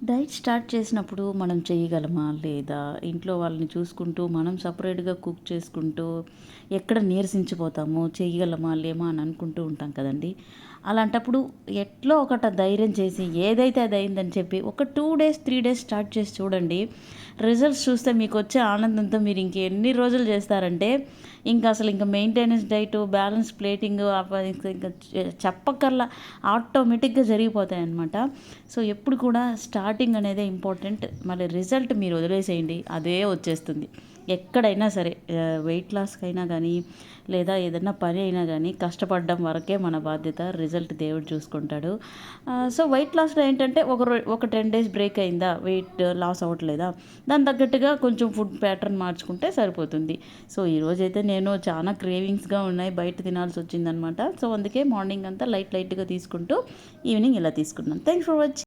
Diet start చేసినప్పుడు మనం చేయగలమా? లేదా? ఇంట్లో వాళ్ళని చూసుకుంటూ, మనం సపరేట్‌గా కుక్ చేసుకుంటూ, ఎక్కడ నీరసించిపోతామో, చేయగలమా? లేమా? అని అనుకుంటూ ఉంటాం కదండీ! అలాంటప్పుడు ఎట్లో ఒకట ధైర్యం చేసి, ఏదైతే అది అయిందని చెప్పి, ఒక 2 డేస్, 3 డేస్ స్టార్ట్ చేసి చూడండి. రిజల్ట్స్ చూస్తే మీకొచ్చే ఆనందంతో మీరు ఇంకెన్ని రోజులు చేస్తారంటే, ఇంక మెయింటెనెన్స్ డైటు, బ్యాలెన్స్ ప్లేటింగు ఇంక చెప్పక్కర్లా ఆటోమేటిక్‌గా జరిగిపోతాయన్నమాట. సో, ఎప్పుడు కూడా స్టార్టింగ్ అనేదే ఇంపార్టెంట్. మళ్ళీ రిజల్ట్ మీరు వదిలేసేయండి. అదే వచ్చేస్తుంది. ఎక్కడైనా సరే వెయిట్ లాస్‌కైనా గానీ, లేదా ఏదన్నా పని అయినా గానీ, కష్టపడడం వరకే మన బాధ్యత. రిజల్ట్ దేవుడు చూసుకుంటాడు. సో, వెయిట్ లాస్‌లో ఏంటంటే ఒక 10 డేస్ బ్రేక్ అయిందా, వెయిట్ లాస్ అవ్వట్లేదా, దానికి తగ్గట్టుగా కొంచెం ఫుడ్ ప్యాటర్న్ మార్చుకుంటే సరిపోతుంది. సో, ఈరోజైతే నేను చాలా క్రేవింగ్స్‌గా ఉన్నాయి. బయట తినాల్సొచ్చిందనమాట. సో, అందుకే మార్నింగ్ అంతా లైట్‌గా తీసుకుంటూ ఈవినింగ్ ఇలా తీసుకున్నాను. Thanks for watching.